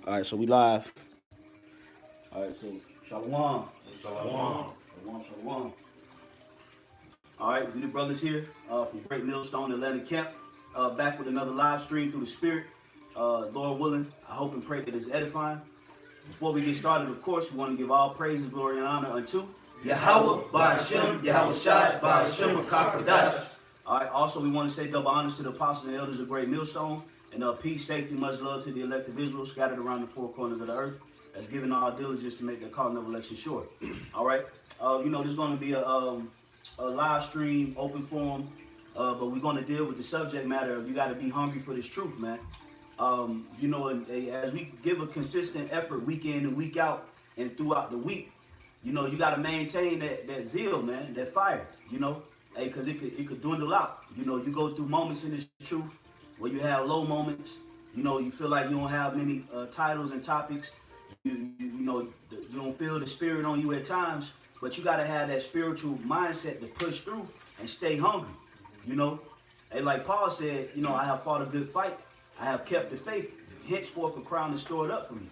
All right, so we live. All right, so shalom. Shalom. Shalom, shalom. All right, we the brothers here from Great Millstone, Atlanta Camp, back with another live stream through the Spirit. Lord willing, I hope and pray that it's edifying. Before we get started, of course, we want to give all praises, glory, and honor unto Yahweh, Ba'ashem, Yahweh Shai, Ba'ashem, Kakadash. All right, also we want to say double honors to the apostles and elders of Great Millstone, and peace, safety, much love to the elect of Israel scattered around the four corners of the earth, that's given all diligence to make their calling of election sure. All right, there's going to be a live stream, open forum, but we're going to deal with the subject matter of you got to be hungry for this truth, man. As we give a consistent effort week in and week out and throughout the week, you got to maintain that zeal, man, that fire, because it could dwindle out. You go through moments in this truth where you have low moments, you feel like you don't have many titles and topics, you don't feel the spirit on you at times, but you got to have that spiritual mindset to push through and stay hungry, And like Paul said, I have fought a good fight. I have kept the faith. Henceforth a crown is stored up for me.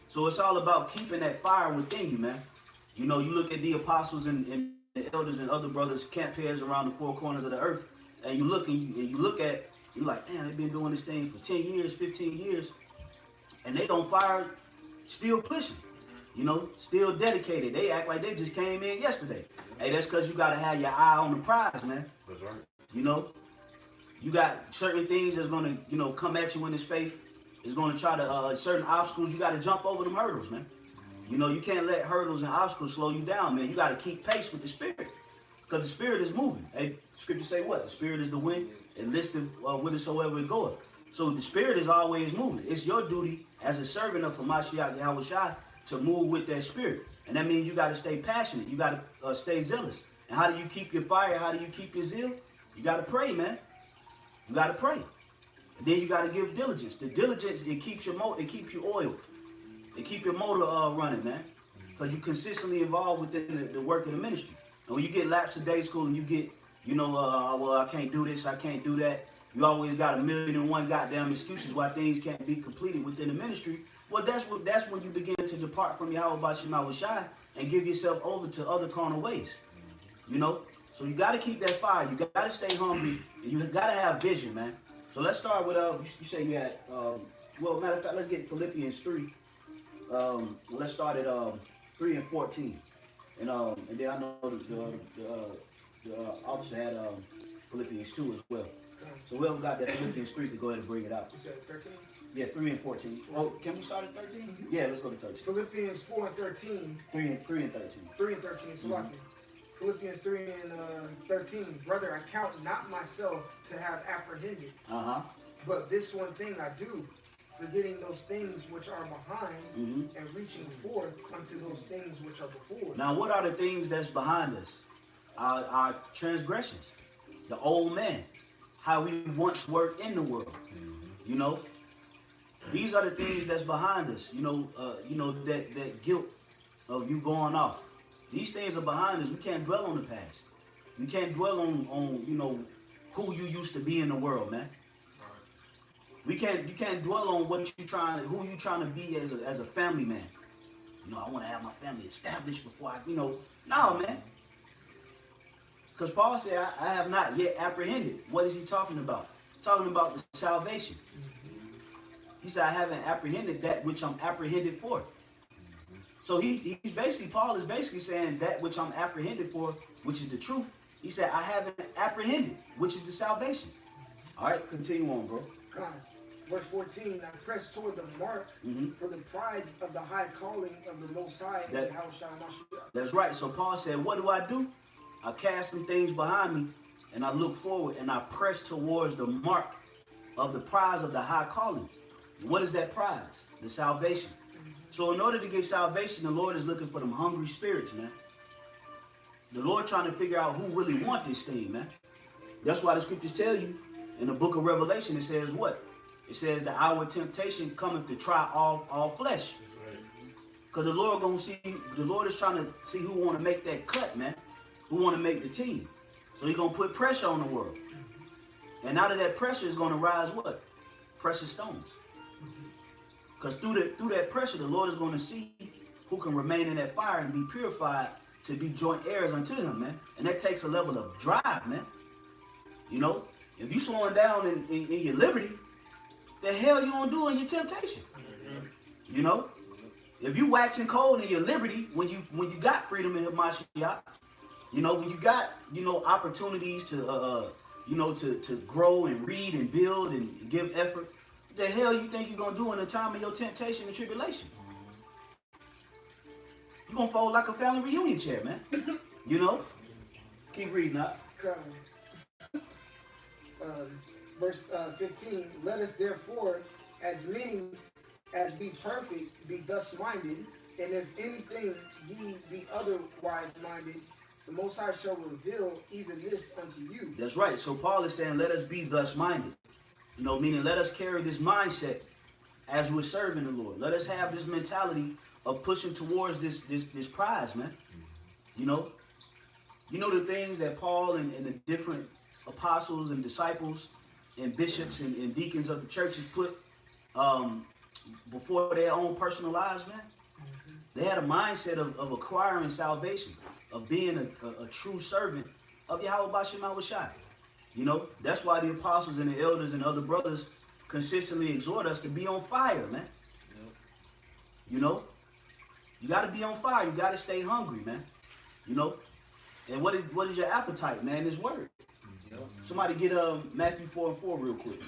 So it's all about keeping that fire within you, man. You look at the apostles and the elders and other brothers, camp heads around the four corners of the earth, and you look at, you're like, man, they've been doing this thing for 10 years, 15 years, and they on fire, still pushing, still dedicated. They act like they just came in yesterday. Hey, that's because you got to have your eye on the prize, man. That's right. You got certain things that's going to, come at you in this faith. It's going to try to, certain obstacles, you got to jump over them hurdles, man. You can't let hurdles and obstacles slow you down, man. You got to keep pace with the Spirit, because the Spirit is moving. Hey, Scripture say what? The Spirit is the wind, and listeth whithersoever it goeth. So the Spirit is always moving. It's your duty as a servant of Hamashiach Yahweh Shai to move with that Spirit. And that means you got to stay passionate. You got to stay zealous. And how do you keep your fire? How do you keep your zeal? You got to pray, man. You got to pray. And then you got to give diligence. The diligence, it keeps your oiled. It keep your motor running, man. Because you consistently involved within the work of the ministry. And when you get lapse of day school and you get, well, I can't do this, I can't do that. You always got 1,000,001 goddamn excuses why things can't be completed within the ministry. Well, that's when you begin to depart from Yahweh Ba'ashem Shai and give yourself over to other carnal ways. So you got to keep that fire. You got to stay hungry. And you got to have vision, man. So let's start with, you say you had, matter of fact, let's get Philippians 3. Let's start at 3 and 14. And then I know the officer had Philippians 2 as well. So whoever got that Philippians 3 could go ahead and bring it out. You said 13? Yeah, 3 and 14. Oh, can we start at 13? Mm-hmm. Yeah, let's go to 13. Philippians 4 and 13. 3 and 13. 3 and 13, so mm-hmm. Philippians 3 and 13. Brother, I count not myself to have apprehended. But this one thing I do, forgetting those things which are behind, mm-hmm. and reaching forth unto those things which are before. Now, what are the things that's behind us? Our transgressions, the old man, how we once were in the world. Mm-hmm. These are the things that's behind us. That guilt of you going off. These things are behind us. We can't dwell on the past. We can't dwell on who you used to be in the world, man. You can't dwell on who you trying to be as a family man. I want to have my family established before no, man. Because Paul said, I have not yet apprehended. What is he talking about? Talking about the salvation. He said, I haven't apprehended that which I'm apprehended for. So Paul is basically saying that which I'm apprehended for, which is the truth. He said, I haven't apprehended, which is the salvation. All right, continue on, bro. Verse 14, I press toward the mark, mm-hmm. for the prize of the high calling of the Most High. That's right. So Paul said, what do? I cast some things behind me, and I look forward, and I press towards the mark of the prize of the high calling. What is that prize? The salvation. So in order to get salvation, the Lord is looking for them hungry spirits, man. The Lord trying to figure out who really want this thing, man. That's why the scriptures tell you in the book of Revelation, it says what? It says the hour of temptation cometh to try all flesh. Because the Lord is trying to see who want to make that cut, man. Who want to make the team. So he's going to put pressure on the world. And out of that pressure is going to rise what? Precious stones. Because through that pressure, the Lord is going to see who can remain in that fire and be purified to be joint heirs unto him, man. And that takes a level of drive, man. You know, if you slowing down in your liberty, the hell you gonna do in your temptation? You know, if you waxing cold in your liberty when you got freedom in Hamashiach, you know, when you got, you know, opportunities to you know, to grow and read and build and give effort, what the hell you think you're gonna do in the time of your temptation and tribulation? You're gonna fold like a family reunion chair, man. You know? Keep reading up. Verse 15, let us therefore, as many as be perfect, be thus minded, and if anything ye be otherwise minded, the Most High shall reveal even this unto you. That's right. So Paul is saying, let us be thus minded. You know, meaning let us carry this mindset as we're serving the Lord. Let us have this mentality of pushing towards this prize, man. You know the things that Paul and the different apostles and disciples and bishops and deacons of the churches put before their own personal lives, man. They had a mindset of acquiring salvation, of being a true servant of Yahweh B'Shem Yahushai. You know, that's why the apostles and the elders and other brothers consistently exhort us to be on fire, man. You know, you got to be on fire. You got to stay hungry, man. You know, and what is your appetite, man? This word. Somebody get Matthew 4:4 real quick.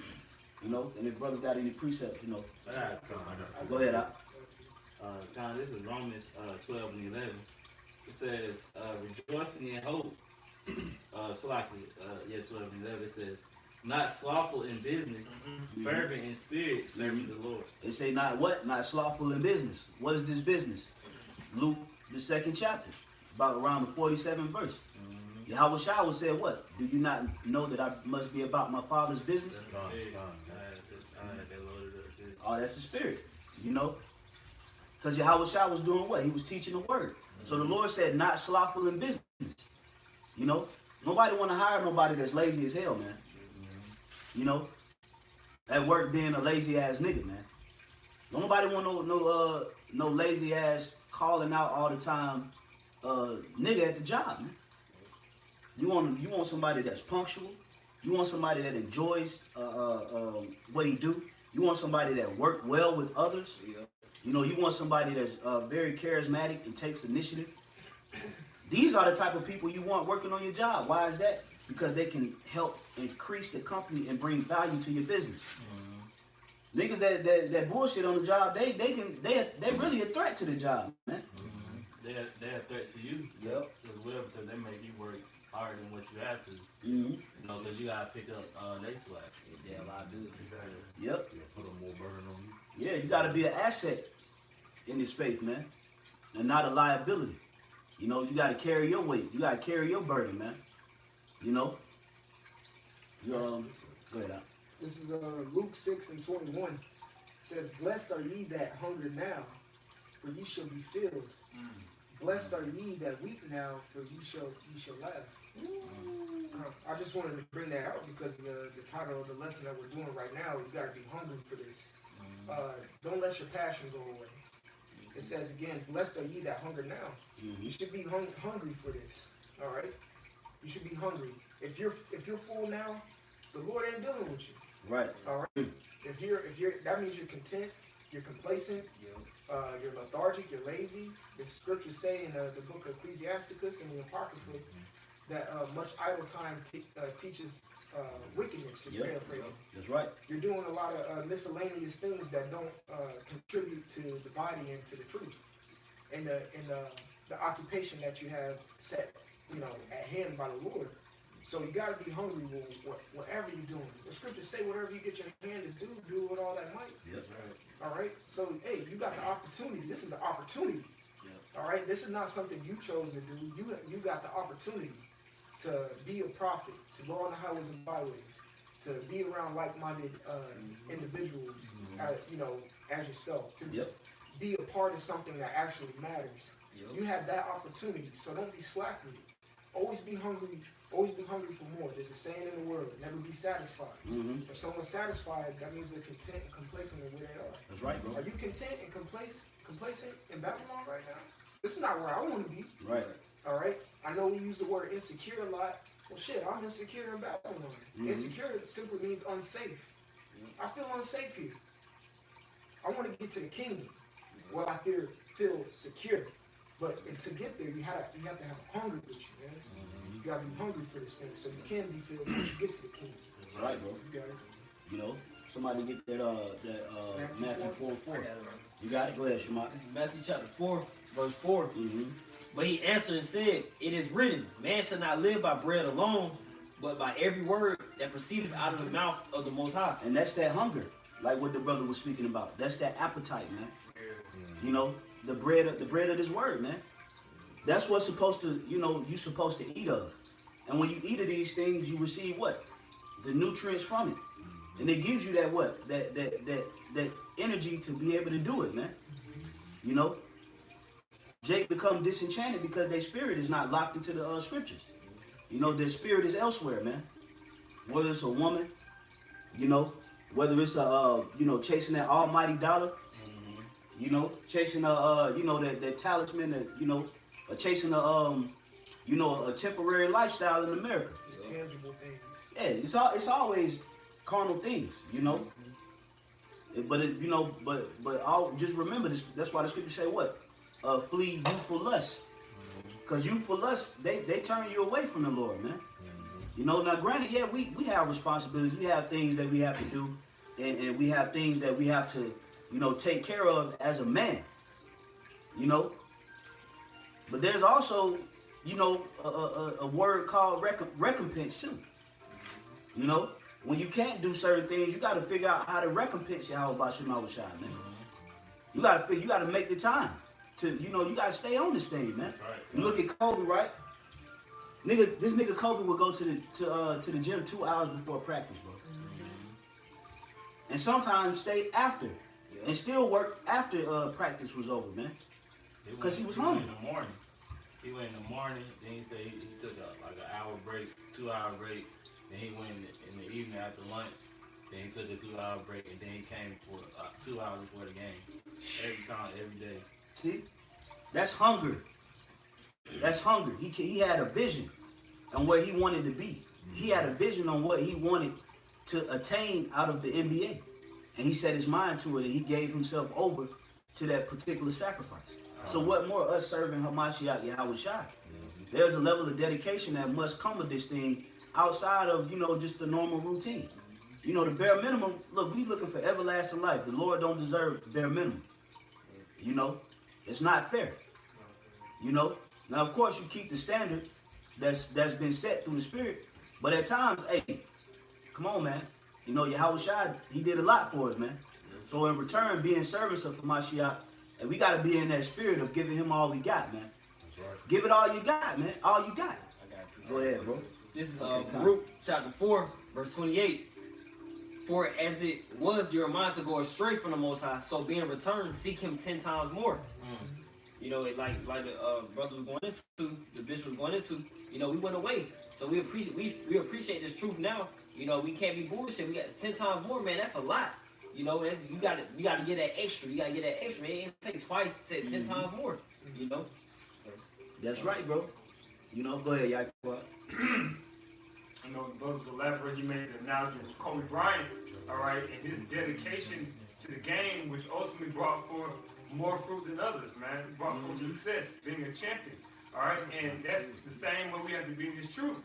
You know, and if brothers got any precepts, you know. Go ahead, Al. John, this is Romans 12 and 11. It says, rejoicing in hope. 12 and 11. It says, not slothful in business, fervent in spirit, serving the Lord. They say not what? Not slothful in business. What is this business? Luke, the 2nd chapter, about around the 47th verse. Yahweh Shah said what? Do you not know that I must be about my Father's business? Oh, that's the spirit, you know? Because Yahweh Shah was doing what? He was teaching the word. So the Lord said, not slothful in business. You know? Nobody want to hire nobody that's lazy as hell, man. You know? At work being a lazy ass nigga, man. Don't nobody want no lazy ass calling out all the time nigga at the job, man. You want somebody that's punctual. You want somebody that enjoys what he do. You want somebody that work well with others. You know, you want somebody that's very charismatic and takes initiative. These are the type of people you want working on your job. Why is that? Because they can help increase the company and bring value to your business. Niggas that bullshit on the job, they're really a threat to the job, man. They're a threat to you. Yep. As well, because they make you work harder than what you have to. You know, because you gotta pick up they slack. Yeah, a lot of dudes. Yep. Put a more burden on you. Yeah, you gotta be an asset in this faith, man, and not a liability. You know, you gotta carry your weight. You gotta carry your burden, man. You know. Go ahead, Al. This is Luke 6 and 21. It says, blessed are ye that hunger now, for ye shall be filled. Blessed are ye that weep now, for ye shall laugh. I just wanted to bring that out because the title of the lesson that we're doing right now, you got to be hungry for this. Don't let your passion go away. It says again, blessed are ye that hunger now. You should be hungry for this. All right, you should be hungry. If you're full now, the Lord ain't dealing with you. Right. All right. If you're that means you're content, you're complacent, you're lethargic, you're lazy. The scriptures say in the book of Ecclesiasticus and the Apocrypha that much idle time teaches wickedness. Just paraphrasing. That's right. You're doing a lot of miscellaneous things that don't contribute to the body and to the truth, and the occupation that you have set, at hand by the Lord. So you got to be hungry whatever you're doing. The scriptures say whatever you get your hand to do with all that might. Yep. All right. So hey, you got the opportunity. This is the opportunity. Yep. All right. This is not something you chose to do. You got the opportunity to be a prophet, to go on the highways and byways, to be around like-minded individuals, as yourself, to be a part of something that actually matters. Yep. You have that opportunity, so don't be slack with it. always be hungry for more. There's a saying in the world, never be satisfied. If someone's satisfied, that means they're content and complacent in where they are. That's right, bro. Are you content and complacent in Babylon right now? This is not where I want to be. Right. All right. I know we use the word insecure a lot. Well, shit, I'm insecure in Babylon. Insecure simply means unsafe. I feel unsafe here. I want to get to the kingdom where I feel secure. But to get there, you have to have a hunger with you, man. You got to be hungry for this thing so you can be filled once you get to the kingdom. That's right, bro. You got it. You know, somebody get that Matthew 4:4. You got it? Go ahead, Shema. This is Matthew chapter 4, verse 4. But he answered and said, it is written, man shall not live by bread alone, but by every word that proceedeth out of the mouth of the Most High. And that's that hunger, like what the brother was speaking about. That's that appetite, man. You know, the bread of this word, man. That's what's supposed to, you know, you're supposed to eat of. And when you eat of these things, you receive what? The nutrients from it. And it gives you that what? That energy to be able to do it, man. You know? Jake become disenchanted because their spirit is not locked into the scriptures. You know, their spirit is elsewhere, man. Whether it's a woman, you know, whether it's a you know, chasing that almighty dollar, you know, chasing you know, that talisman, that, you know, or chasing you know, a temporary lifestyle in America. It's tangible things. Yeah, it's always carnal things, you know. But it, you know, but just remember this. That's why the scripture say what? Flee youthful lust. Because youthful lust, they turn you away from the Lord, man. You know, now granted, yeah, we have responsibilities. We have things that we have to do. And we have things that we have to, you know, take care of as a man. You know. But there's also, you know, a word called recompense too. You know, when you can't do certain things, you got to figure out how to recompense Yahweh Shema Shai, man. You got to make the time to, you know, you got to stay on this thing, man. Right. You look at Kobe, right? This nigga Kobe would go to the gym 2 hours before practice, bro. And sometimes stay after, and still work after practice was over, man. Because he was hungry. In the morning. He went in the morning. Then he said he took like an hour break, 2 hour break. Then he went in the evening after lunch. Then he took a 2 hour break, and then he came for 2 hours before the game. Every time, every day. See, that's hunger. That's hunger. He had a vision on where he wanted to be. He had a vision on what he wanted to attain out of the NBA, and he set his mind to it, and he gave himself over to that particular sacrifice. So what more us serving Hamashiach Yahweh Shai? There's a level of dedication that must come with this thing outside of, you know, just the normal routine. You know, the bare minimum, look, we looking for everlasting life. The Lord don't deserve bare minimum. You know, it's not fair. You know, now of course you keep the standard that's been set through the Spirit, but at times, hey, come on, man. You know, Yahweh Shai, he did a lot for us, man. So in return, being servants of Hamashiach, and we got to be in that spirit of giving him all we got, man. That's right. Give it all you got, man. All you got. Go ahead, bro. This is Baruch chapter 4, verse 28. For as it was your mind to go astray from the Most High, so being returned, seek him 10 times more. You know, like the brother was going into, the bishop was going into, you know, we went away. So we appreciate this truth now. You know, we can't be bullshit. We got 10 times more, man. That's a lot. You know, you got to get that extra. You got to get that extra, man. It ain't take twice, it said 10 times more. You know. That's right, bro. You know, go ahead, Yaakov. You know, the brothers elaborate. He made the analogy of Kobe Bryant, all right, and his dedication to the game, which ultimately brought forth more fruit than others, man. It brought forth success, being a champion, all right. And that's the same way we have to be in this truth.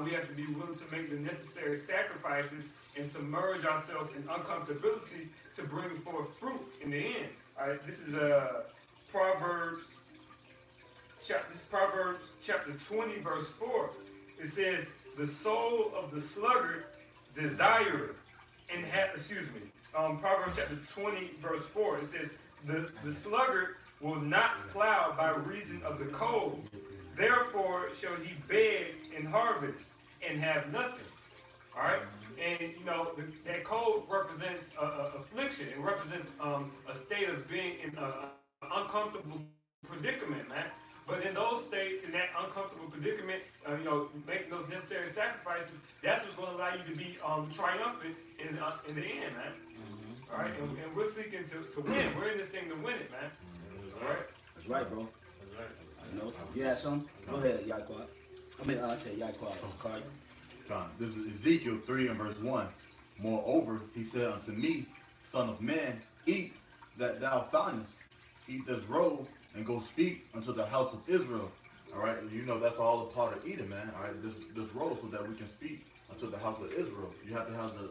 We have to be willing to make the necessary sacrifices and submerge ourselves in uncomfortability to bring forth fruit in the end. All right, this is Proverbs chapter 20, verse 4. It says, "The soul of the sluggard desireth and Proverbs chapter 20, verse 4. It says, "The sluggard will not plow by reason of the cold. Therefore shall he beg and harvest and have nothing." All right? And, you know, that cold represents affliction. It represents a state of being in an uncomfortable predicament, man. But in those states, in that uncomfortable predicament, making those necessary sacrifices, that's what's going to allow you to be triumphant in the end, man. Mm-hmm. All right, and we're seeking to win. We're in this thing to win it, man. Mm-hmm. All right. That's right, bro. That's right. You know, yeah, son. Go ahead, Yaquad. I said Yaquad. This is Ezekiel 3 and verse 1. Moreover, he said unto me, Son of man, eat that thou findest. Eat this roll and go speak unto the house of Israel. All right, you know that's all a part of eating, man. All right, this roll so that we can speak unto the house of Israel. You have to have the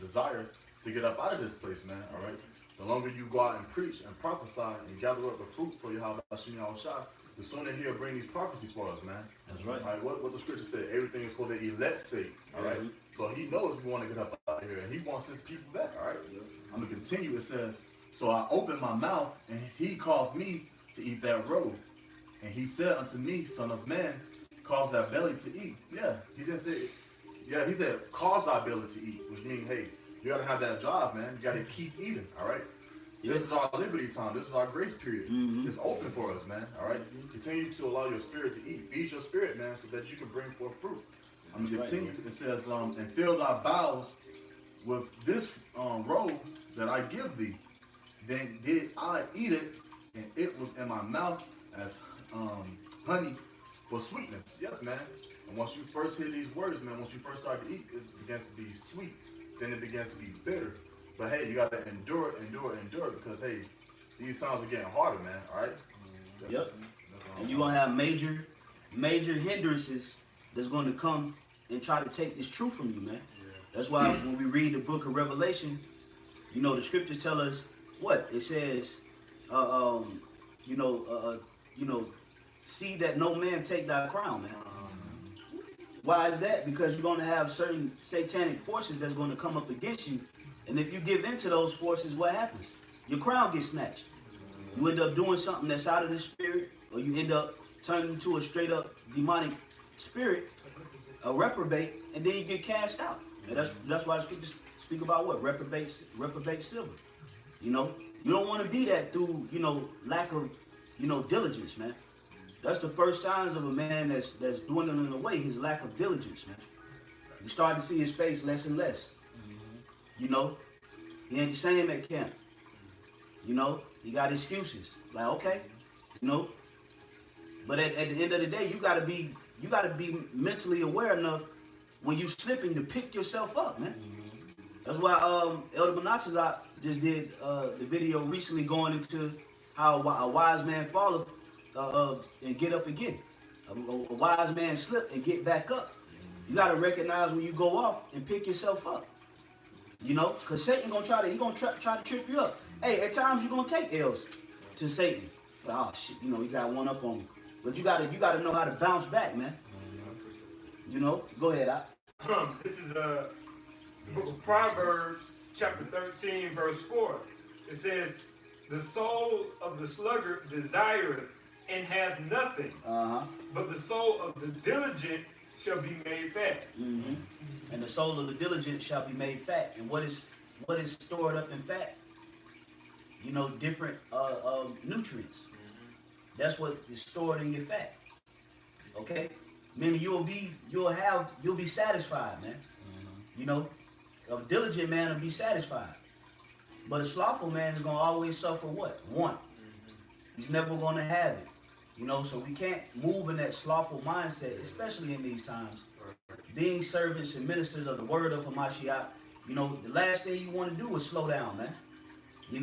desire to get up out of this place, man. All right. The longer you go out and preach and prophesy and gather up the fruit for Yahweh Hashem Yahushua, the sooner he'll bring these prophecies for us, man. That's right. All right, what the scripture said, everything is for the elect's sake. All right. So he knows we want to get up out of here, and he wants his people back. All right. I'm gonna continue. It says, so I opened my mouth, and he caused me to eat that roll. And he said unto me, Son of man, cause thy belly to eat. Yeah, he didn't say, yeah, he said, cause thy belly to eat, which means, hey, you got to have that drive, man. You got to keep eating, all right? This is our liberty time. This is our grace period. Mm-hmm. It's open for us, man, all right? Continue to allow your spirit to eat. Feed your spirit, man, so that you can bring forth fruit. I'm going to continue. It says, and fill thy bowels with this roll that I give thee. Then did I eat it, and it was in my mouth as honey for sweetness. Yes, man. And once you first hear these words, man, once you first start to eat, it begins to be sweet. Then it begins to be bitter. But hey, you got to endure because, hey, these times are getting harder, man, all right? Yep. And you're going to have major hindrances that's going to come and try to take this truth from you, man. Yeah. That's why when we read the book of Revelation, you know, the scriptures tell us what? It says, see that no man take thy crown, man. Why is that? Because you're going to have certain satanic forces that's going to come up against you. And if you give in to those forces, what happens? Your crown gets snatched. You end up doing something that's out of the spirit, or you end up turning into a straight up demonic spirit, a reprobate, and then you get cast out. And that's why the scriptures speak about what? Reprobate silver. You know? You don't want to be that through, lack of, diligence, man. That's the first signs of a man that's dwindling away, his lack of diligence, man. You start to see his face less and less. He ain't the same at camp. He got excuses. Like, okay, But at the end of the day, you gotta be mentally aware enough when you slipping to pick yourself up, man. That's why Elder Monatizat just did the video recently going into how a wise man falleth and get up again. A wise man slip and get back up. You got to recognize when you go off and pick yourself up. Because Satan gonna try to trip you up. Hey, at times you're gonna take L's to Satan. But, oh shit, he got one up on me. But you gotta know how to bounce back, man. Go ahead, This is the book of Proverbs, chapter 13, verse 4. It says, the soul of the sluggard desireth and hath nothing, but the soul of the diligent shall be made fat. Mm-hmm. And the soul of the diligent shall be made fat. And what is stored up in fat? Different nutrients. That's what is stored in your fat. Okay? Meaning you'll be satisfied, man. A diligent man will be satisfied. But a slothful man is gonna always suffer what? Want. He's never gonna have it. So we can't move in that slothful mindset, especially in these times. Being servants and ministers of the word of Hamashiach, the last thing you want to do is slow down, man. You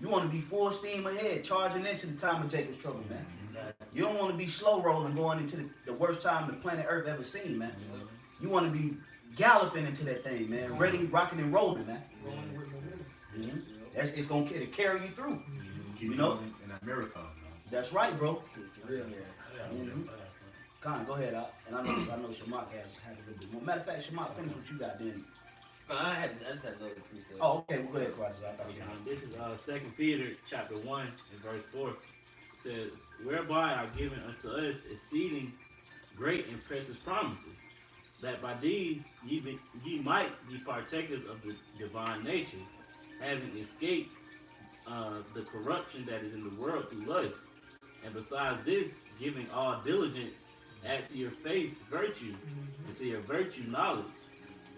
want to be full steam ahead, charging into the time of Jacob's trouble, man. You don't want to be slow rolling, going into the worst time the planet Earth ever seen, man. You want to be galloping into that thing, man. Ready, rocking and rolling, man. It's going to carry you through. In that miracle. That's right, bro. Con, go ahead, and I know Shamak has a little bit more. Matter of fact, Shamak, finish what you got then. I just had another precept. Oh, okay, well, go ahead, Christ. This is 2 Peter chapter 1 and verse 4. It says, whereby are given unto us exceeding great and precious promises, that by these ye might be partakers of the divine nature, having escaped the corruption that is in the world through lust. And besides this, giving all diligence, add to your faith virtue, and to your virtue knowledge.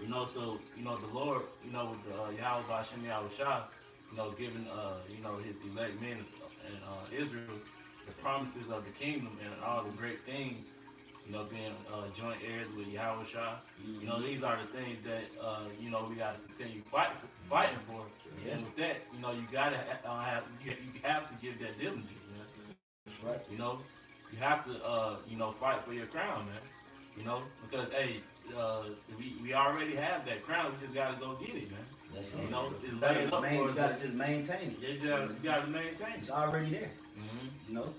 You know, so you know the Lord, you know, with the Yahweh Hashem Yahushua, you know, giving you know, his elect men in Israel the promises of the kingdom and all the great things. You know, being joint heirs with Yahushua. You know, these are the things that you know, we got to continue fighting for. Yeah. And with that, you know, you gotta you have to give that diligence, man. That's right. You know, you have to you know, fight for your crown, man. You know, because hey, we already have that crown. We just gotta go get it, man. That's you it. know, it's laid up for us. You gotta just maintain it. You gotta maintain it. It's already there. You know.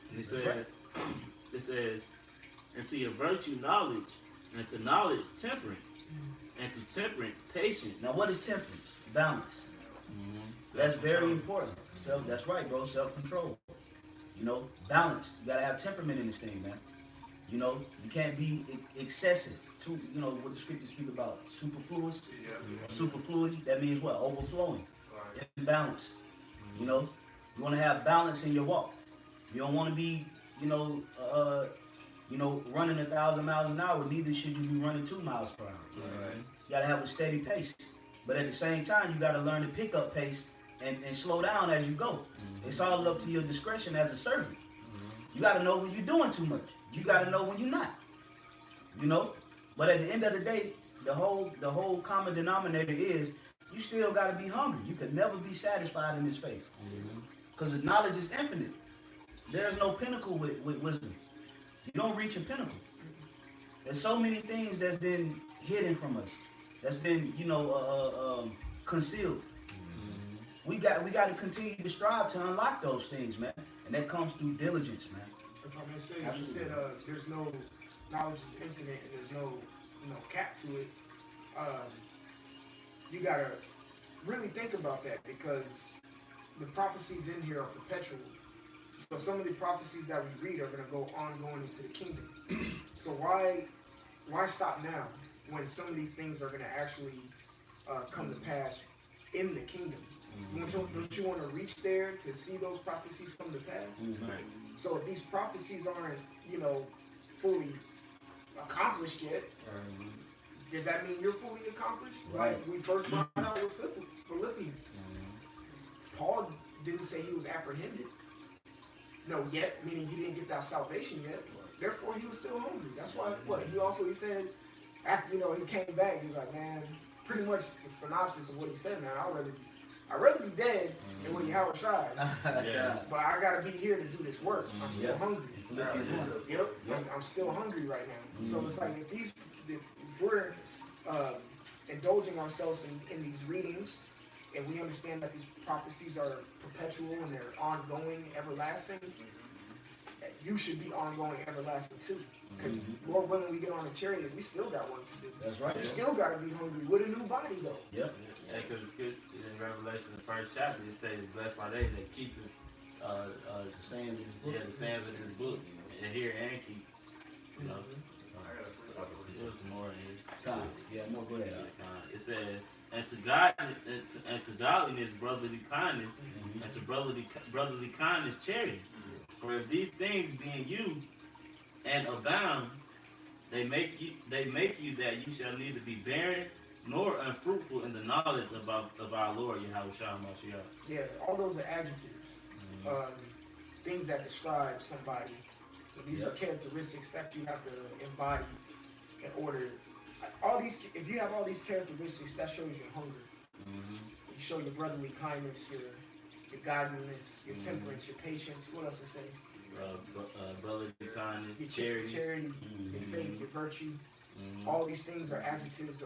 And it says, and to your virtue knowledge, and to knowledge temperance, and to temperance patience. Now, what is temperance? Balance. That's very important. That's right, bro. Self-control. You know, balance. You gotta have temperament in this thing, man. You know, you can't be excessive. Too, you know what the scriptures speak about, superfluous. Superfluity. That means what? Overflowing. Imbalanced. You know, you want to have balance in your walk. You don't want to be, you know, running 1,000 miles an hour. Neither should you be running 2 miles per hour. Right. You gotta have a steady pace. But at the same time, you gotta learn to pick up pace and slow down as you go. It's all up to your discretion as a servant. You gotta know when you're doing too much. You gotta know when you're not. You know? But at the end of the day, the whole common denominator is you still gotta be hungry. You could never be satisfied in this faith. Because the knowledge is infinite. There's no pinnacle with wisdom. You don't reach a pinnacle. There's so many things that's been hidden from us. That's been, you know, concealed. We got to continue to strive to unlock those things, man. And that comes through diligence, man. If I may say, you said there's no knowledge is infinite and there's no cap to it. You gotta really think about that because the prophecies in here are perpetual. So some of the prophecies that we read are going to go ongoing into the kingdom. So why stop now when some of these things are going to actually come to pass in the kingdom? Don't you want to reach there to see those prophecies come to pass? So if these prophecies aren't, you know, fully accomplished yet, does that mean you're fully accomplished? Right. Like we first brought out with Philippians. Paul didn't say he was apprehended. No, yet, meaning he didn't get that salvation yet. Therefore, he was still hungry. That's why, he said, after, you know, he came back, he's like, man, pretty much it's a synopsis of what he said, man. I'd rather be dead than when Howard shied. But I got to be here to do this work. I'm still hungry. I'm still hungry right now. So it's like, if we're indulging ourselves in these readings, and we understand that these prophecies are perpetual and they're ongoing, everlasting, you should be ongoing, everlasting too. Because Lord willing, we get on a chariot, we still got work to do. That's right. We still got to be hungry with a new body, though. Yep. Yeah, because it's good in Revelation, the first chapter, it says, blessed are they that keep the sayings of his book. Yeah, the sayings of his book, and hear and keep. You know, there's more in here. Yeah, no, go ahead. It says, and to godliness, brotherly kindness, and to brotherly kindness, charity. For if these things be in you and abound, they make you that you shall neither be barren nor unfruitful in the knowledge of our Lord Yahushua Mashiach. Yeah, all those are adjectives, things that describe somebody. So these are characteristics that you have to embody in order. If you have all these characteristics, that shows your hunger. You show your brotherly kindness, your godliness, your temperance, your patience. What else to say? Brotherly kindness, your charity, your faith, your virtues. All these things are adjectives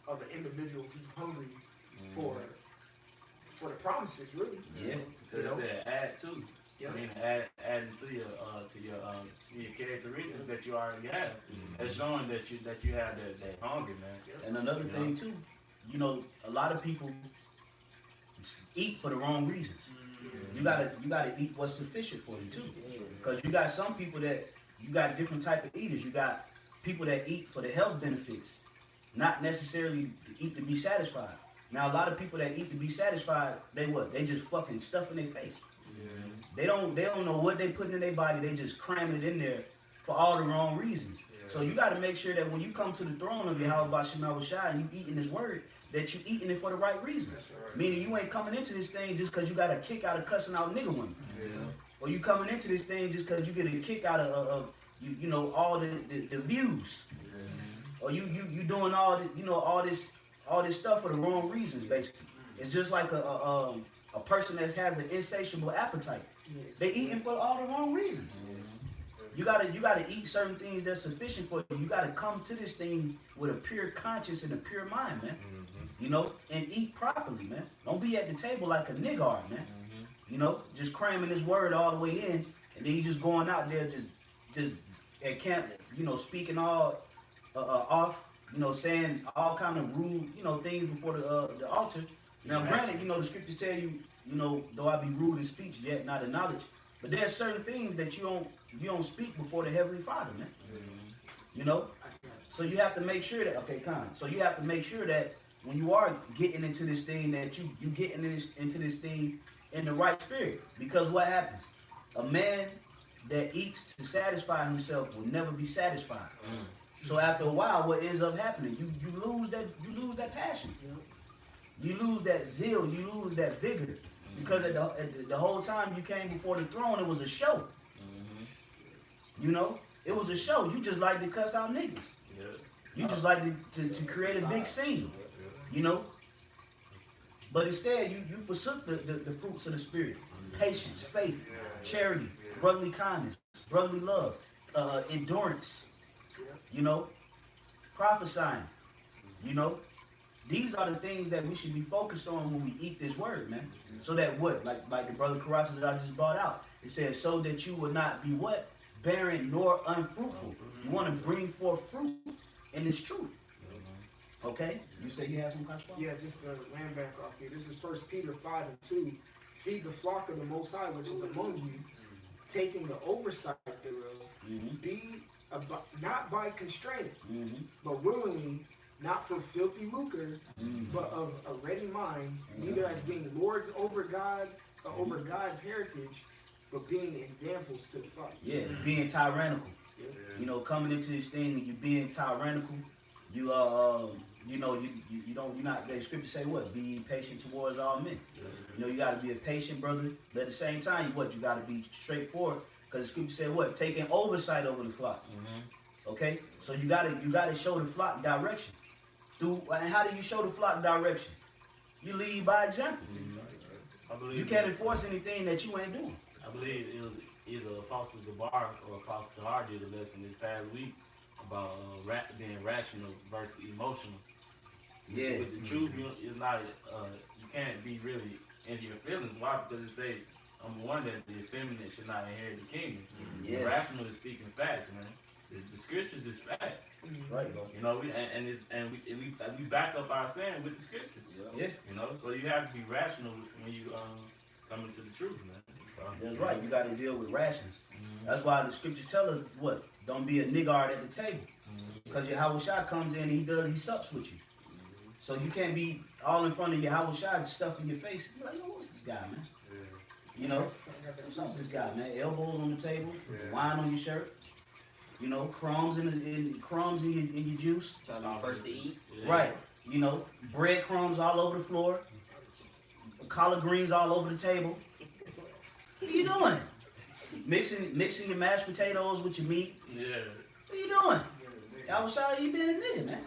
of an individual who's hungry for the promises, really. Yeah, because it said add to. I mean, adding to your characteristics that you already have. It's showing that you have that hunger, man. And another thing too, you know, a lot of people eat for the wrong reasons. You gotta eat what's sufficient for you too, because you got some people that you got different type of eaters. You got people that eat for the health benefits, not necessarily to eat to be satisfied. Now a lot of people that eat to be satisfied, they just fucking stuff in their face. They don't know what they putting in their body. They just cramming it in there for all the wrong reasons. So you got to make sure that when you come to the throne of Yahweh Shai and you eating His word, that you eating it for the right reasons. Right. Meaning you ain't coming into this thing just because you got a kick out of cussing out nigga women. Or you coming into this thing just because you get a kick out of you know, all the views. Or you doing all the, you know, all this stuff for the wrong reasons, basically. It's just like a person that has an insatiable appetite. They eating for all the wrong reasons. You gotta eat certain things that's sufficient for you. You gotta come to this thing with a pure conscience and a pure mind, man. You know, and eat properly, man. Don't be at the table like a nigger, man. You know, just cramming this word all the way in, and then you just going out there just at camp, you know, speaking all off, you know, saying all kind of rude, you know, things before the altar. Now, granted, you know, the scriptures tell you, you know, though I be rude in speech, yet not in knowledge. But there are certain things that you don't speak before the Heavenly Father, man. You know? So you have to make sure that, okay, so you have to make sure that when you are getting into this thing, that you getting into this thing in the right spirit. Because what happens? A man that eats to satisfy himself will never be satisfied. So after a while, what ends up happening? You lose that passion. You lose that zeal. You lose that vigor. Because at the whole time you came before the throne, it was a show. You know, it was a show. You just like to cuss out niggas. You just like to create a big scene. You know. But instead, you forsook the fruits of the Spirit: patience, faith, charity, brotherly kindness, brotherly love, endurance. You know, prophesying. You know. These are the things that we should be focused on when we eat this word, man. So that what? Like the brother Karasas that I just brought out. It says, so that you will not be what? Barren nor unfruitful. You want to bring forth fruit in this truth. Okay? You say you have some question? Yeah, just to land back off here. This is 1 Peter 5:2. Feed the flock of the Most High, which is among you, taking the oversight thereof. Be not by constraint, but willingly, not for filthy lucre, but of a ready mind, neither as being lords over God's heritage, but being examples to the flock. Yeah, being tyrannical. You know, coming into this thing and you being tyrannical, you know, you're not. The scripture say what? Be patient towards all men. You know, you got to be a patient brother, but at the same time, you got to be straightforward, because the scripture said what? Taking oversight over the flock. Okay, so you gotta show the flock direction. And how do you show the flock direction? You lead by example. You can't enforce anything that you ain't doing. I believe it was either Apostle Gabar or Apostle Tahar did a lesson this past week about being rational versus emotional. Yeah. With the truth, it's not. You can't be really into your feelings. Why? Because it says, number one, that the effeminate should not inherit the kingdom. Yeah. The rational is speaking facts, man. The scriptures is facts. Right. You know, we back up our saying with the scriptures. Yeah. You know, so you have to be rational when you come into the truth, man. That's right. You got to deal with rations. That's why the scriptures tell us what? Don't be a niggard at the table. Because Yahweh Shai comes in and he sups with you. So you can't be all in front of Yahweh Shai stuffing your face. You're like, what's this guy, man? You know, what's up with this guy, man? Elbows on the table, wine on your shirt. You know, crumbs in your juice. Trying to be first to eat. Right. You know, breadcrumbs all over the floor. Collard greens all over the table. What are you doing? Mixing your mashed potatoes with your meat. Yeah. What are you doing? I was sorry you being a nigga, man.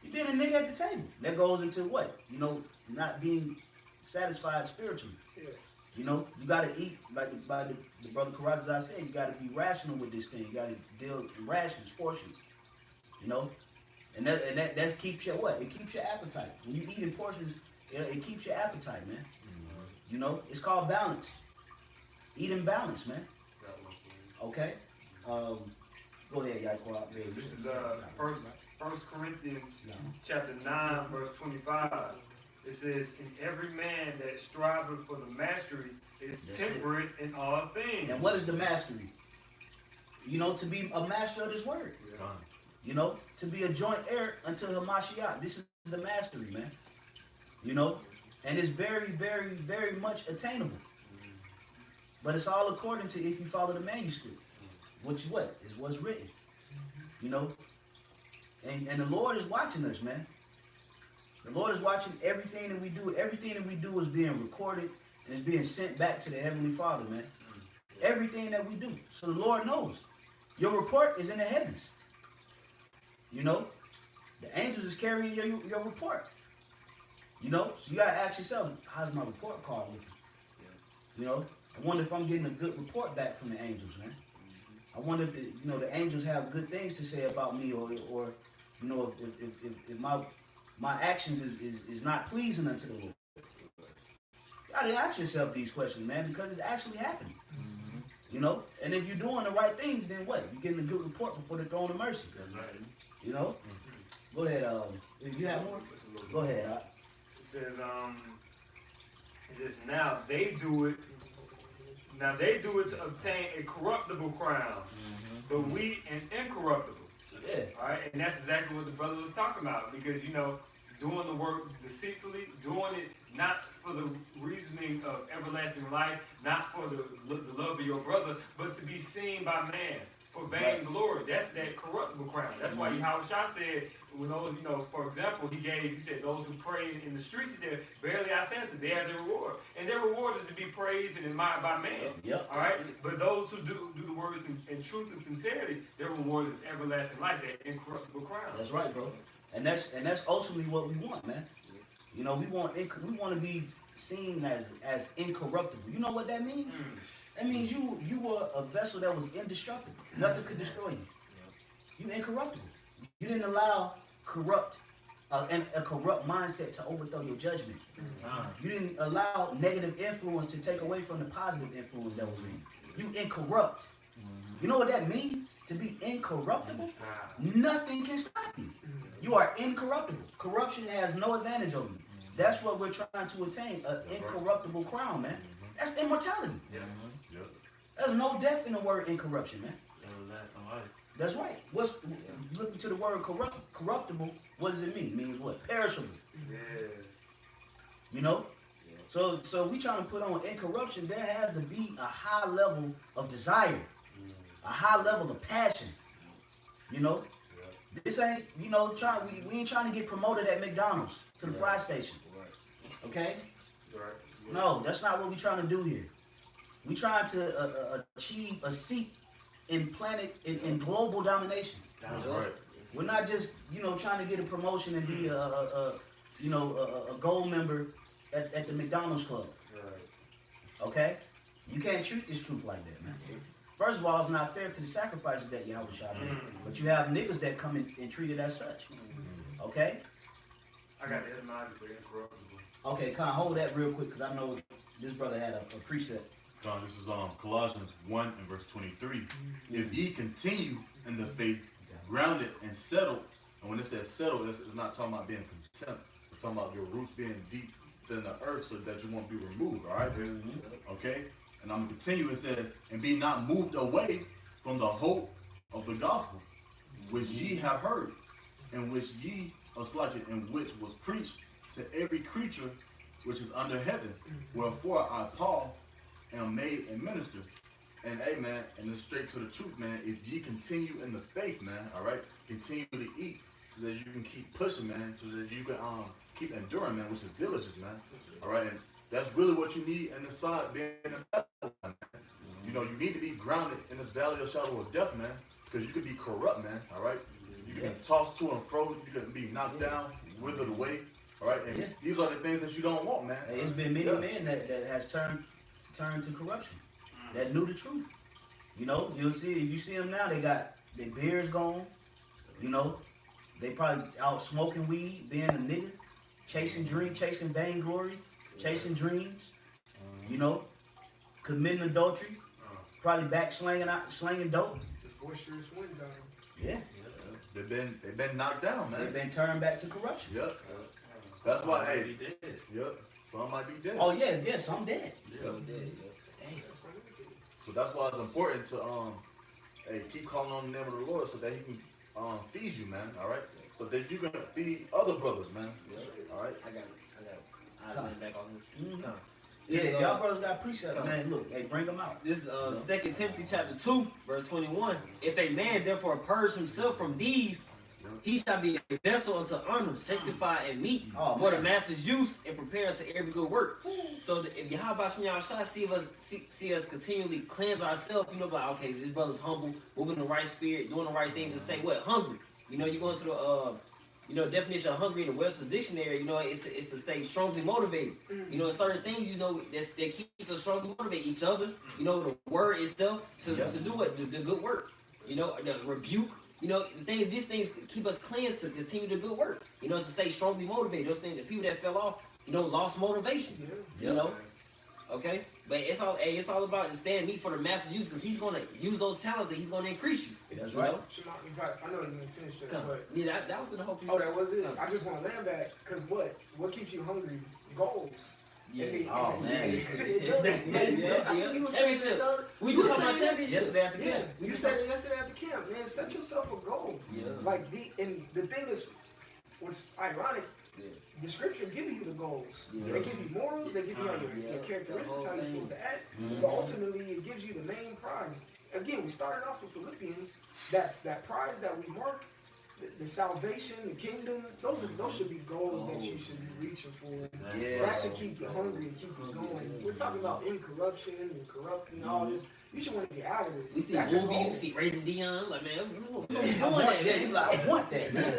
You being a nigga at the table. That goes into what? You know, not being satisfied spiritually. Yeah. You know, you got to eat, like the brother Karate, as I said, you got to be rational with this thing. You got to deal in rations, portions. You know, and that keeps your what? It keeps your appetite. When you eat in portions, it keeps your appetite, man. You know, it's called balance. Eat in balance, man. Okay. Go ahead, Yaquab. This is First Corinthians chapter 9, verse 25. It says, "And every man that striveth for the mastery is temperate in all things." And what is the mastery? You know, to be a master of this word. You know, to be a joint heir unto Hamashiach. This is the mastery, man. You know, and it's very, very, very much attainable. But it's all according to if you follow the manuscript, which what is what's written, you know. And the Lord is watching us, man. The Lord is watching everything that we do. Everything that we do is being recorded and is being sent back to the Heavenly Father, man. Everything that we do. So the Lord knows. Your report is in the heavens. You know, the angels is carrying your report. You know, so you gotta ask yourself, how's my report card looking? You know, I wonder if I'm getting a good report back from the angels, man. I wonder if the angels have good things to say about me, or you know, if my actions is not pleasing unto the Lord. You gotta ask yourself these questions, man, because it's actually happening. You know, and if you're doing the right things, then what? You're getting a good report before the throne of mercy. That's right. You know. Go ahead. If you have more, go ahead. It says now they do it to obtain a corruptible crown, but we an incorruptible. Yeah. All right, and that's exactly what the brother was talking about, because, you know, doing the work deceitfully, doing it not for the reasoning of everlasting life, not for the love of your brother, but to be seen by man for vain glory. That's that corruptible crown. That's why Yahushua said, when those, you know, for example, he said, those who pray in the streets, he said, verily I say unto you, they have their reward. And their reward is to be praised and admired by man. Yep. All right? But those who do the works in truth and sincerity, their reward is everlasting life, that incorruptible crown. That's right, bro. And that's ultimately what we want, man. You know, we want to be seen as incorruptible. You know what that means? That means you were a vessel that was indestructible. Nothing could destroy you. You incorruptible. You didn't allow a corrupt mindset to overthrow your judgment. You didn't allow negative influence to take away from the positive influence that was in you. You incorrupt. You know what that means? To be incorruptible? Nothing can stop you. You are incorruptible. Corruption has no advantage over you. That's what we're trying to attain, an incorruptible crown, man. That's immortality. There's no death in the word incorruption, man. That's right. Looking to the word corruptible, what does it mean? It means what? Perishable. You know? So we trying to put on incorruption. There has to be a high level of desire, a high level of passion. You know? This ain't, you know, we ain't trying to get promoted at McDonald's to the fry station. Okay? No, that's not what we're trying to do here. We're trying to achieve a seat in global domination. We're not just, you know, trying to get a promotion and be a gold member at the McDonald's club. Okay? You can't treat this truth like that, man. First of all, it's not fair to the sacrifices that Yahushua made. But you have niggas that come in and treat it as such. Okay? I got the etymology for incorruptible. Okay, kind of hold that real quick, because I know this brother had a precept. John, this is Colossians 1 and verse 23. If ye continue in the faith, grounded and settled, and when it says settled, it's not talking about being content. It's talking about your roots being deep in the earth so that you won't be removed, all right? Okay? And I'm going to continue. It says, and be not moved away from the hope of the gospel, which ye have heard, and which ye are selected, and which was preached to every creature which is under heaven. Wherefore I, Paul, am made a minister. And amen, and it's straight to the truth, man. If ye continue in the faith, man, all right, continue to eat so that you can keep pushing, man, so that you can keep enduring, man, which is diligence, man. All right, and that's really what you need in the side, being in the battle, man. You know, you need to be grounded in this valley of shadow of death, man, because you could be corrupt, man, all right? You can be tossed to and fro, you can be knocked down, withered away, all right? And these are the things that you don't want, man. Hey, it's been many men that has turned to corruption, that knew the truth. You know, you'll see, if you see them now, they got their beards gone, you know, they probably out smoking weed, being a nigga, chasing vainglory, chasing dreams, you know, committing adultery, probably back slanging dope. The boisterous wind down. Yeah. They've been knocked down, man. They've been turned back to corruption. Yep. That's why, hey. Yep. Some might be dead. Oh yeah, some dead. Yep. So that's why it's important to keep calling on the name of the Lord so that He can feed you, man. All right. So that you can feed other brothers, man. All right. I got it. I went back on this. Yeah, y'all brothers got precepts, man. Look, hey, bring them out. This 2 Timothy chapter 2, verse 21. If a man therefore purge himself from these, he shall be a vessel unto honor, sanctified and meet for the master's use and prepared to every good work. So if Yahweh Shah see us continually cleanse ourselves, you know, like, okay, this brother's humble, moving in the right spirit, doing the right things, and say what? Hungry. You know, you go into the definition of hungry in the Webster's dictionary, you know, it's to stay strongly motivated. You know, certain things, you know, that keeps us strongly motivate each other. You know, the word itself to do what? The good work. You know, the rebuke. You know, these things keep us cleansed to continue the good work. You know, to stay strongly motivated. Those things, the people that fell off, you know, lost motivation. You know, okay? But it's all about staying meat for the master's use, because he's going to use those talents that he's going to increase you. That's right. Know? I know you didn't finish that, but... Yeah, that was the whole piece. Oh, that was it? I just want to land back, because what keeps you hungry? Goals. Yeah. Oh, man. Championship. We just talking about championship. Yesterday at the camp. You said it yesterday at the camp, man. Set yourself a goal. Yeah. Like, the thing is, what's ironic, the scripture give you the goals. They give you morals, they give you your characteristics, how you're supposed to act, but ultimately it gives you the main prize. Again, we started off with Philippians, that prize that we mark, the salvation, the kingdom, those should be goals that you should be reaching for. That should keep you hungry and keep you going. We're talking about incorruption and corrupting, all this. You should want to get out of it. You see Ruby, you see Raising Dion, like, man, I want that, man.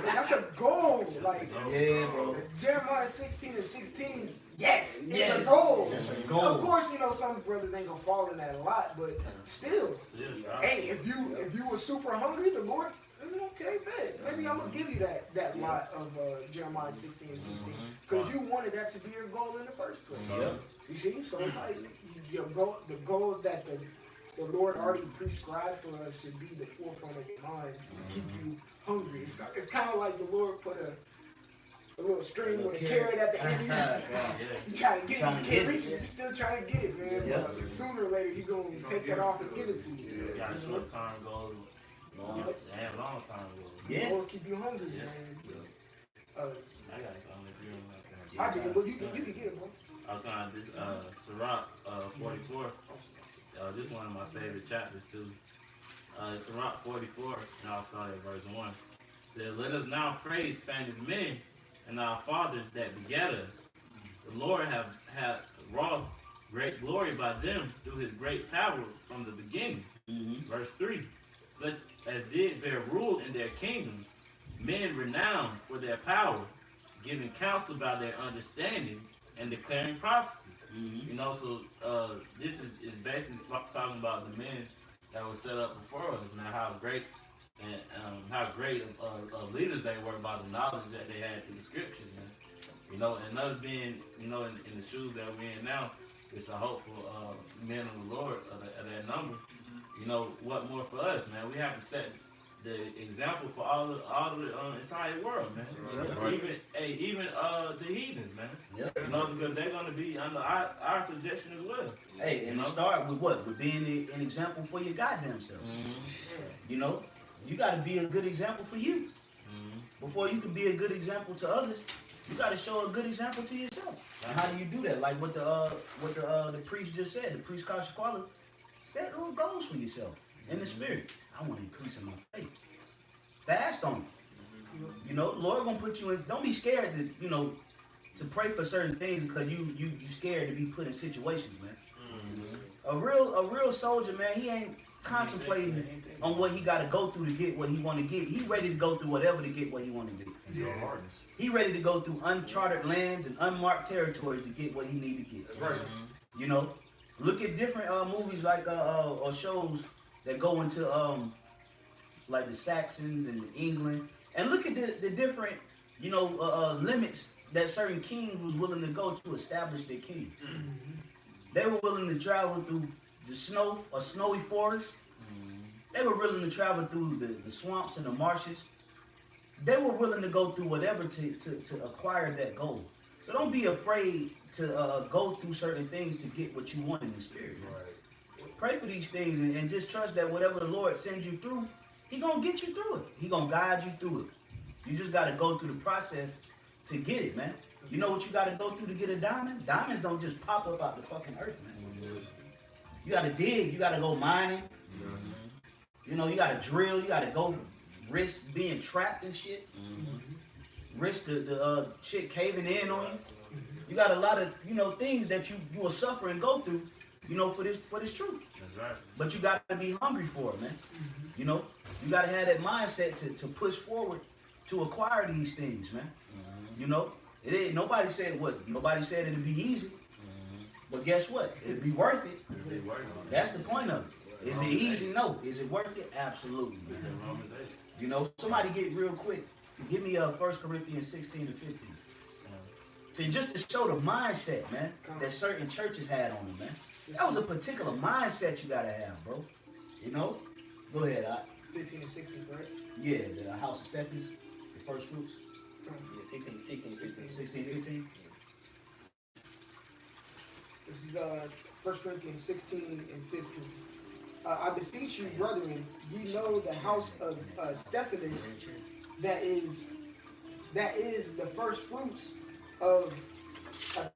That's a goal. Like, bro. Jeremiah 16:16, yes, it's a goal. It's a goal. Of course, you know, some brothers ain't gonna fall in that a lot, but still, hey, if you were super hungry, the Lord, okay, bet. Maybe I'm gonna give you that lot of Jeremiah 16:16, because you wanted that to be your goal in the first place. You see, so it's like the goals that the Lord already prescribed for us should be the forefront of your mind to keep you hungry. It's kind of like the Lord put a little string with a carrot at the end of it. You try to get it, you can't reach it, you're still trying to get it, man. But sooner or later, He's going to take that off and give it to you. You got short-term goals, long-term goals. The goals keep you hungry, man. I got it. I did, but you can get it, bro. This Sirach 44. This is one of my favorite chapters too. Sirach 44, and I'll start at verse 1. It says, "Let us now praise Spanish men and our fathers that begat us. The Lord have wrought great glory by them through His great power from the beginning." Verse 3. "Such as did bear rule in their kingdoms, men renowned for their power, giving counsel by their understanding, and declaring prophecies." You know, so this is basically talking about the men that were set up before us, and how great of leaders they were by the knowledge that they had through the scriptures, man. You know, and us being, you know, in the shoes that we're in now, it's a hopeful men of the Lord of that number. You know, what more for us, man? We have to set the example for all the entire world, man. Even the heathens, man. You know, because they're gonna be under our suggestion as well. Hey, and it start with what? With being an example for your goddamn self. You know, you got to be a good example for you. Before you can be a good example to others, you got to show a good example to yourself. And how do you do that? Like what the priest just said. The priest Kashakwala set little goals for yourself in the spirit. I want to increase in my faith. Fast on it. You know, Lord gonna put you in. Don't be scared to, you know, to pray for certain things because you scared to be put in situations, man. A real soldier, man, he ain't contemplating on what he got to go through to get what he want to get. He ready to go through whatever to get what he want to get. He ready to go through uncharted lands and unmarked territories to get what he need to get. That's right. You know, look at different movies like or shows that go into like the Saxons and England, and look at the different, you know, limits that certain kings was willing to go to establish their king. They were willing to travel through the snowy forest. They were willing to travel through the swamps and the marshes. They were willing to go through whatever to acquire that goal. So don't be afraid to go through certain things to get what you want in the spirit. Pray for these things and just trust that whatever the Lord sends you through, He gonna get you through it. He gonna guide you through it. You just gotta go through the process to get it, man. You know what you got to go through to get a diamond? Diamonds don't just pop up out the fucking earth, man. You got to dig. You got to go mining. You know, you got to drill. You got to go risk being trapped and shit. Risk the shit caving in on you. You got a lot of, you know, things that you will suffer and go through, you know, for this truth. That's right. But you got to be hungry for it, man. You know, you got to have that mindset to push forward to acquire these things, man. You know, it ain't, nobody said what? Nobody said it'd be easy. But guess what? It'd be worth it. That's the point of it. Is it easy? No. Is it worth it? Absolutely, man. You know, somebody get real quick. Give me 1 Corinthians 16 and 15. So just to show the mindset, man, that certain churches had on them, man. That was a particular mindset you gotta have, bro. You know? Go ahead, 15 and 16, right? Yeah, the house of Stephanie's, the first fruits. Yeah, 16, 15. 16, 15. This is 1 Corinthians 16 and 15. I beseech you, brethren, ye know the house of Stephanus, that is the first fruits of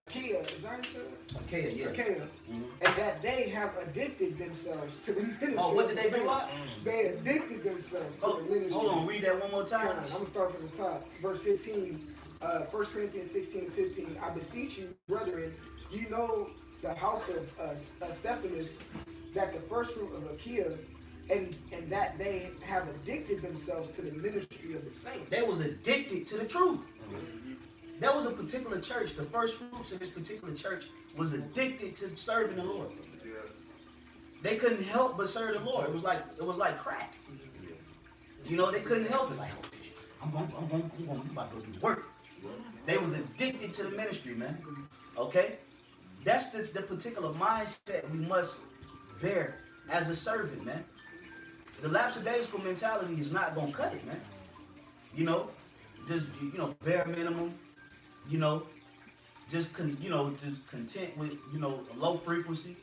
Achaia. Is that what you said? Achaia, yeah. Achaia. And that they have addicted themselves to the ministry. Oh, what did they do? What? They addicted themselves to the ministry. Hold on, read that one more time. I'm going to start from the top. Verse 15, 1 Corinthians 16 and 15. I beseech you, brethren, you know the house of Stephanus, that the first fruit of Achaia, and that they have addicted themselves to the ministry of the saints. They was addicted to the truth. There was a particular church, the first fruits of this particular church was addicted to serving the Lord. They couldn't help but serve the Lord. It was like crack. You know, they couldn't help it. Like, I'm about to go do work. They was addicted to the ministry, man. Okay? That's the particular mindset we must bear as a servant, man. The lapsadaisical mentality is not gonna cut it, man. You know, just bare minimum. You know, just content with a low frequency,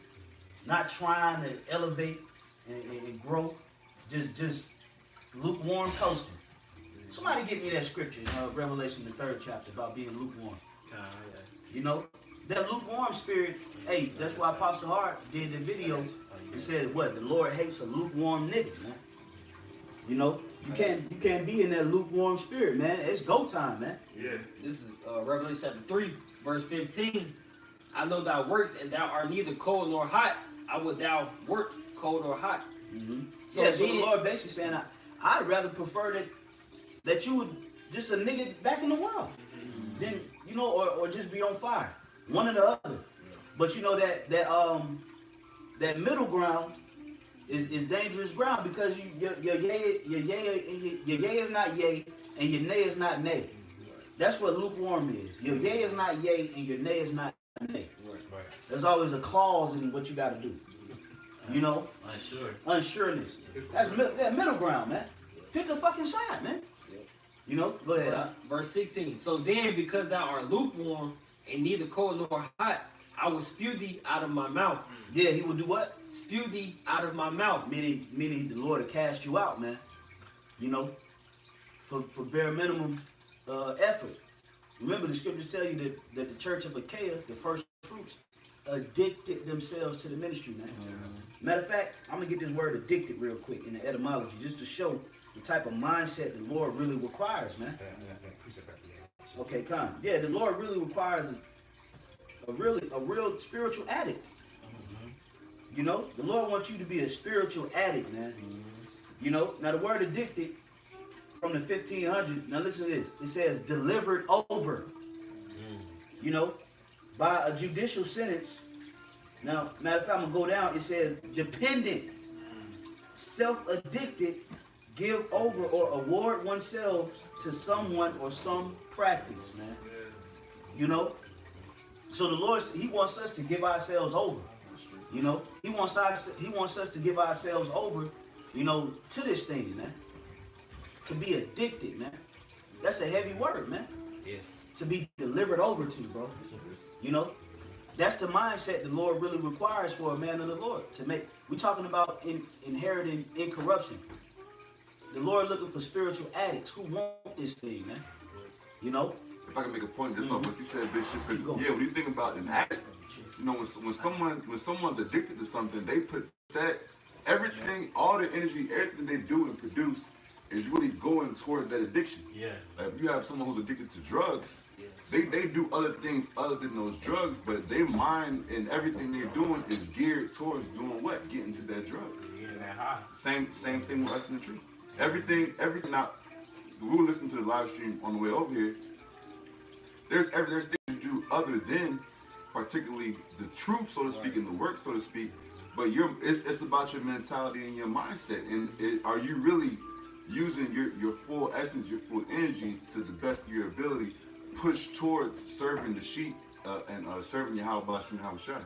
not trying to elevate and grow, just lukewarm coasting. Somebody get me that scripture in Revelation the 3rd chapter about being lukewarm. You know, that lukewarm spirit. Hey, that's why Apostle Hart did the video. He said, "What the Lord hates a lukewarm nigga, man." You know, you can't be in that lukewarm spirit, man. It's go time, man. Yeah. This is Revelation chapter 3, verse 15. I know thy works, and thou art neither cold nor hot. I would thou work cold or hot. So the Lord basically saying, I'd rather prefer that you would just a nigga back in the world, than or just be on fire, one or the other. But you know that middle ground is dangerous ground, because your yay is not yay and your nay is not nay. That's what lukewarm is. Your yay is not yay and your nay is not nay. Right. There's always a clause in what you got to do. You know? Unsureness. That's that middle ground, man. Pick a fucking side, man. You know? Go ahead. Verse 16. So then, because thou art lukewarm and neither cold nor hot, I will spew thee out of my mouth. Yeah, he will do what? Spew thee out of my mouth. Meaning the Lord will cast you out, man. You know? For bare minimum effort. Remember, the scriptures tell you that the church of Achaia, the first fruits, addicted themselves to the ministry, man. Matter of fact, I'm going to get this word addicted real quick in the etymology, just to show the type of mindset the Lord really requires, man. Okay, come. Yeah, the Lord really requires a real spiritual addict. You know, the Lord wants you to be a spiritual addict, man. You know, now the word addicted from the 1500s, now listen to this. It says delivered over. You know, by a judicial sentence. Now, matter of fact, I'm going to go down. It says dependent, self-addicted, give over or award oneself to someone or some practice, man. You know? So the Lord, he wants us to give ourselves over. You know? He wants us to give ourselves over, you know, to this thing, man. To be addicted, man. That's a heavy word, man. Yeah. To be delivered over to, bro. You know? That's the mindset the Lord really requires for a man of the Lord. We're talking about inheriting incorruption. The Lord looking for spiritual addicts who want this thing, man. You know? if I can make a point just off what you said, Bishop, because yeah, when you think about an addict, you know, when someone's addicted to something, they put that everything, all the energy, everything they do and produce is really going towards that addiction. Yeah. Like if you have someone who's addicted to drugs, they do other things other than those drugs, but their mind and everything they're doing is geared towards doing what? Getting to that drug. Getting that high. Same thing with us in the truth. Everything. Now, we were listening to the live stream on the way over here. There's things to do other than particularly the truth, so to speak, and the work, so to speak. But it's about your mentality and your mindset. And are you really using your full essence, your full energy to the best of your ability, push towards serving the sheep and serving Yahweh Bashim and Yahweh Shai?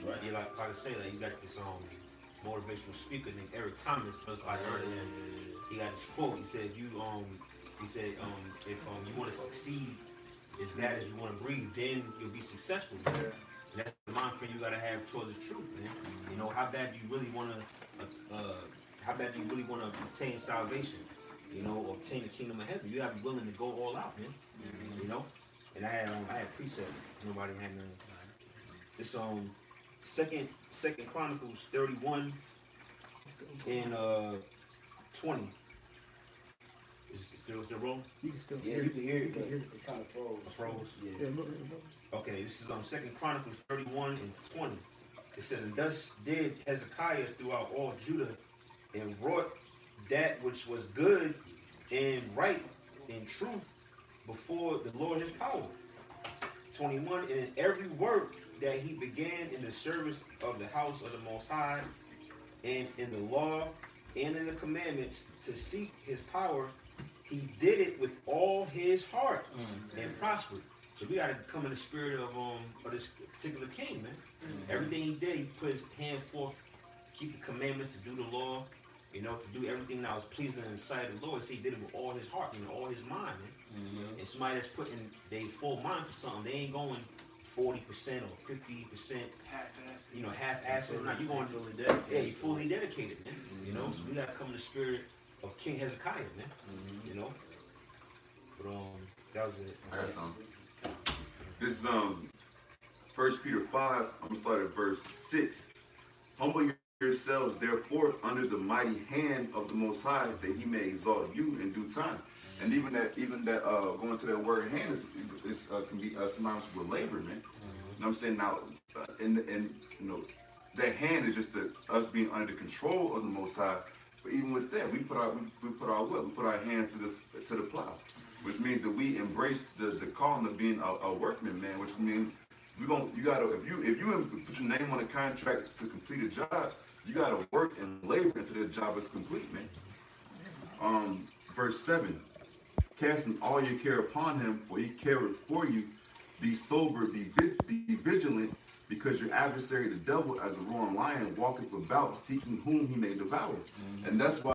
Right. Yeah, like I say, like you got this motivational speaker named Eric Thomas, but I heard him. He got this quote. He said, if you want to succeed as bad as you want to breathe, then you'll be successful. Man. And that's the mind frame you gotta have towards the truth, man. You know, how bad do you really want to obtain salvation? You know, or obtain the kingdom of heaven. You gotta be willing to go all out, man. You know. And I had precept. Nobody had none. It's Second Chronicles 31 and 20. Is it still rolling? You can still Yeah, you can hear it, but it kind of froze. Froze? Yeah. Okay, this is Second Chronicles 31 and 20. It says, and thus did Hezekiah throughout all Judah, and wrought that which was good and right and truth before the Lord his power. 21, and in every work that he began in the service of the house of the Most High, and in the law and in the commandments to seek his power, he did it with all his heart and prospered. So we got to come in the spirit of this particular king, man. Everything he did, he put his hand forth, keep the commandments, to do the law, you know, to do everything that was pleasing in the sight of the Lord. So he did it with all his heart and all his mind, man. And somebody that's putting their full mind to something, they ain't going 40% or 50%, half-assed. You know, half-assed. Now you going fully dedicated. Yeah, you fully dedicated, man. You know, so we gotta come in the spirit of King Hezekiah, man. You know. But that was it. I got something. This is 1 Peter 5. I'm gonna start at verse 6. Humble yourselves, therefore, under the mighty hand of the Most High, that He may exalt you in due time. And even that going to that word hand is can be synonymous with labor, man. You know what I'm saying? Now, and you know, that hand is just us being under the control of the Most High. But even with that, we put our hands to the plow, which means that we embrace the calling of being a workman, man. Which means if you put your name on a contract to complete a job, you gotta work and labor until the job is complete, man. Verse 7. Casting all your care upon him, for he careth for you. Be sober, be vigilant, because your adversary, the devil, as a roaring lion, walketh about, seeking whom he may devour. And that's why